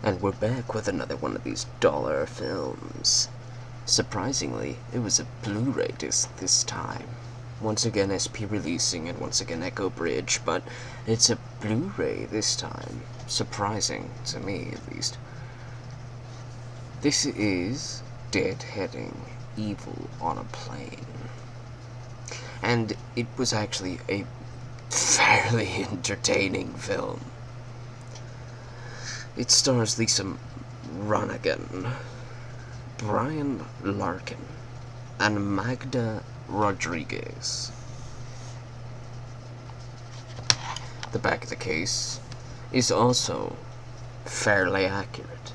And we're back with another one of these dollar films. Surprisingly, it was a Blu-ray disc this time. Once again SP releasing and once again Echo Bridge, but it's a Blu-ray this time. Surprising, to me at least. This is Deadheading, Evil on a Plane. And it was actually a fairly entertaining film. It stars Lisa Ronigan, Brian Larkin, and Magda Rodriguez. The back of the case is also fairly accurate.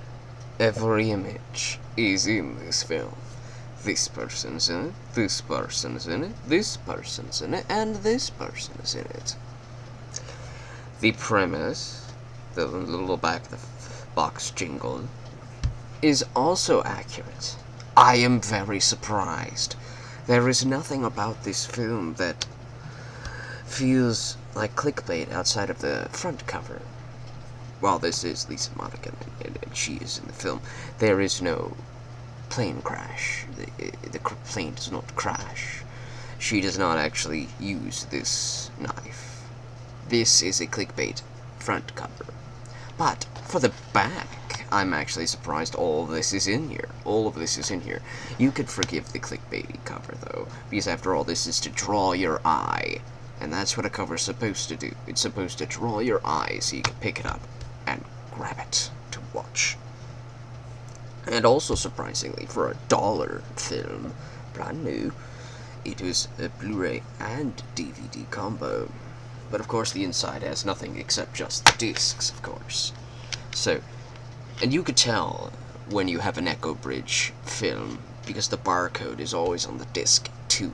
Every image is in this film. This person's in it, this person's in it, this person's in it, and this person's in it. The premise, the little back of the box jingle, is also accurate. I am very surprised. There is nothing about this film that feels like clickbait outside of the front cover. While this is Lisa Ronigan and she is in the film, there is no plane crash. The plane does not crash. She does not actually use this knife. This is a clickbait front cover. But for the back, I'm actually surprised all of this is in here. All of this is in here. You could forgive the clickbaity cover, though, because after all, this is to draw your eye. And that's what a cover's supposed to do. It's supposed to draw your eye so you can pick it up and grab it to watch. And also, surprisingly, for a dollar film, brand new, it was a Blu-ray and DVD combo. But of course the inside has nothing except just the discs, of course. So, and you could tell when you have an Echo Bridge film, because the barcode is always on the disc too.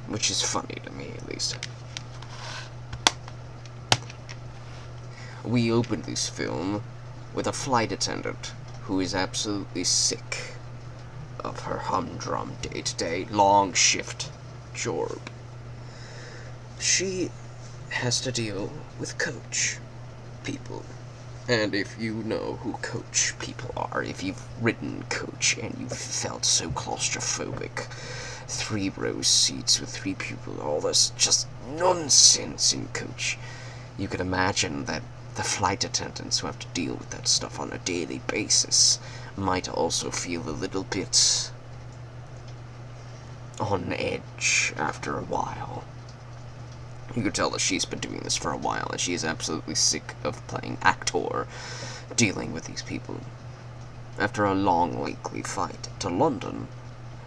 Which is funny to me, at least. We opened this film with a flight attendant who is absolutely sick of her humdrum day-to-day long shift job. She has to deal with coach people. And if you know who coach people are, if you've ridden coach and you've felt so claustrophobic, 3-row seats with 3 people, all this just nonsense in coach, you can imagine that the flight attendants who have to deal with that stuff on a daily basis might also feel a little bit on edge after a while. You could tell that she's been doing this for a while, and she is absolutely sick of playing actor, dealing with these people. After a long weekly flight to London,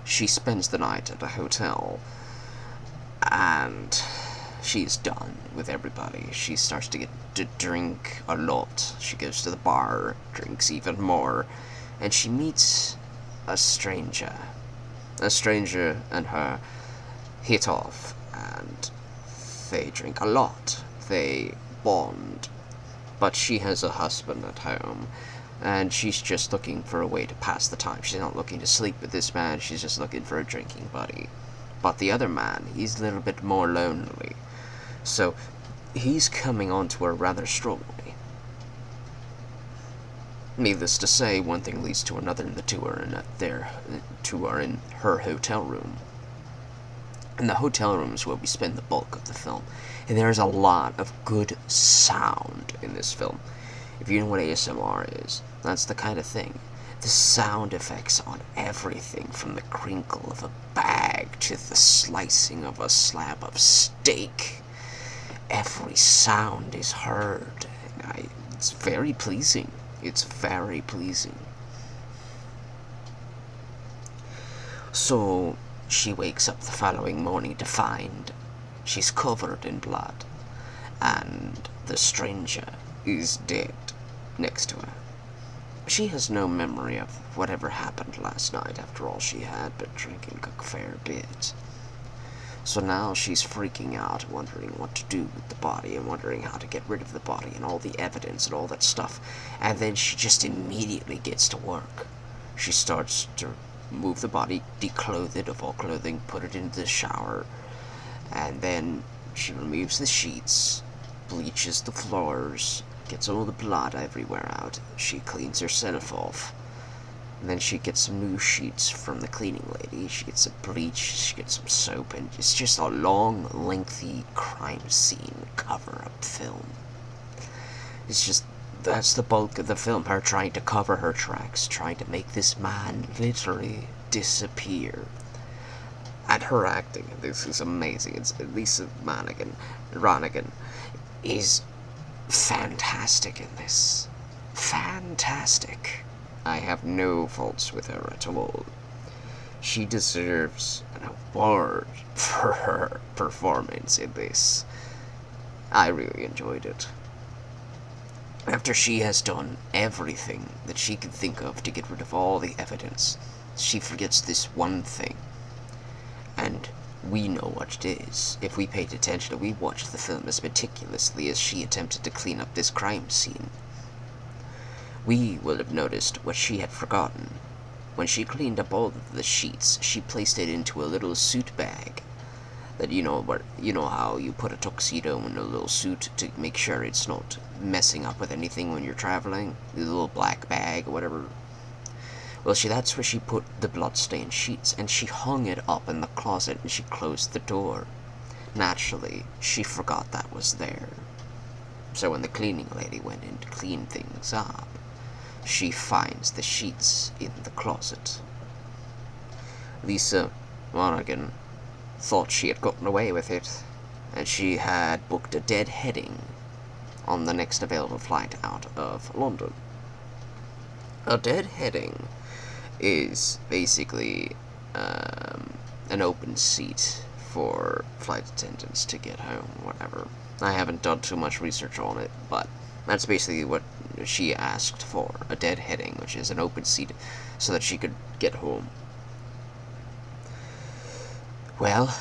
she spends the night at a hotel, and she's done with everybody. She starts to get to drink a lot. She goes to the bar, drinks even more, and she meets a stranger. A stranger and her hit off, and they drink a lot. They bond. But she has a husband at home, and she's just looking for a way to pass the time. She's not looking to sleep with this man, she's just looking for a drinking buddy. But the other man, he's a little bit more lonely. So, he's coming on to her rather strongly. Needless to say, one thing leads to another, and the two are in her hotel room. And the hotel room is where we spend the bulk of the film. And there's a lot of good sound in this film. If you know what ASMR is, that's the kind of thing. The sound effects on everything, from the crinkle of a bag to the slicing of a slab of steak. Every sound is heard. And it's very pleasing. It's very pleasing. So she wakes up the following morning to find she's covered in blood, and the stranger is dead next to her. She has no memory of whatever happened last night. After all, she had been drinking a fair bit. So now she's freaking out, wondering what to do with the body, and wondering how to get rid of the body, and all the evidence, and all that stuff. And then she just immediately gets to work. She starts to move the body, declothe it of all clothing, put it into the shower, and then she removes the sheets, bleaches the floors, gets all the blood everywhere out. She cleans herself off. And then she gets some new sheets from the cleaning lady. She gets some bleach, she gets some soap, and it's just a long, lengthy crime scene cover-up film. It's just, that's the bulk of the film, her trying to cover her tracks, trying to make this man literally disappear. And her acting, this is amazing. It's Lisa Ronigan is fantastic in this. Fantastic. I have no faults with her at all. She deserves an award for her performance in this. I really enjoyed it. After she has done everything that she can think of to get rid of all the evidence, she forgets this one thing. And we know what it is. If we paid attention and we watched the film as meticulously as she attempted to clean up this crime scene, we will have noticed what she had forgotten. When she cleaned up all of the sheets, she placed it into a little suit bag. That you know how you put a tuxedo in a little suit to make sure it's not messing up with anything when you're traveling? The little black bag or whatever. Well, that's where she put the bloodstained sheets, and she hung it up in the closet, and she closed the door. Naturally, she forgot that was there. So when the cleaning lady went in to clean things up, she finds the sheets in the closet. Lisa Monaghan thought she had gotten away with it, and she had booked a deadheading on the next available flight out of London. A deadheading is basically an open seat for flight attendants to get home, whatever. I haven't done too much research on it, but that's basically what she asked for, a deadheading, which is an open seat so that she could get home. Well,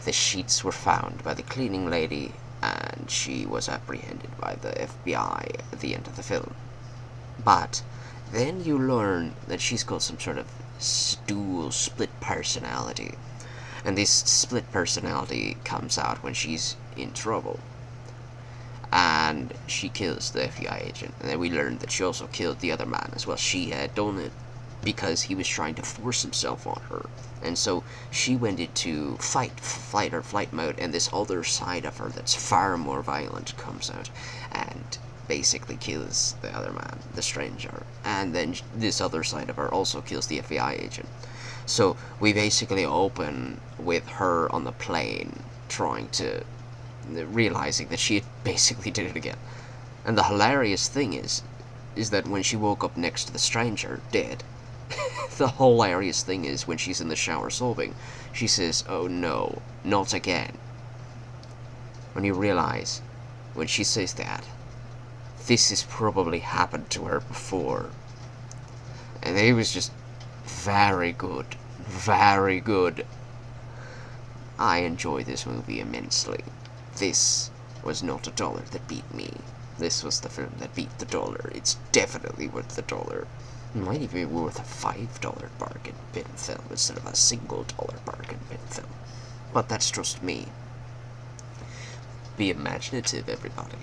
the sheets were found by the cleaning lady, and she was apprehended by the FBI at the end of the film. But then you learn that she's got some sort of dual split personality. And this split personality comes out when she's in trouble. And she kills the FBI agent. And then we learn that she also killed the other man as well. She had done it because he was trying to force himself on her. And so she went into fight or flight mode, and this other side of her that's far more violent comes out. And basically kills the other man, the stranger, and then this other side of her also kills the FBI agent. So we basically open with her on the plane realizing that she basically did it again. And the hilarious thing is that when she woke up next to the stranger, dead, the hilarious thing is when she's in the shower sobbing, she says, "Oh no, not again." When you realize, when she says that, this has probably happened to her before. And it was just very good. Very good. I enjoy this movie immensely. This was not a dollar that beat me. This was the film that beat the dollar. It's definitely worth the dollar. It might even be worth a $5 bargain bin film instead of a single dollar bargain bin film. But that's just me. Be imaginative, everybody.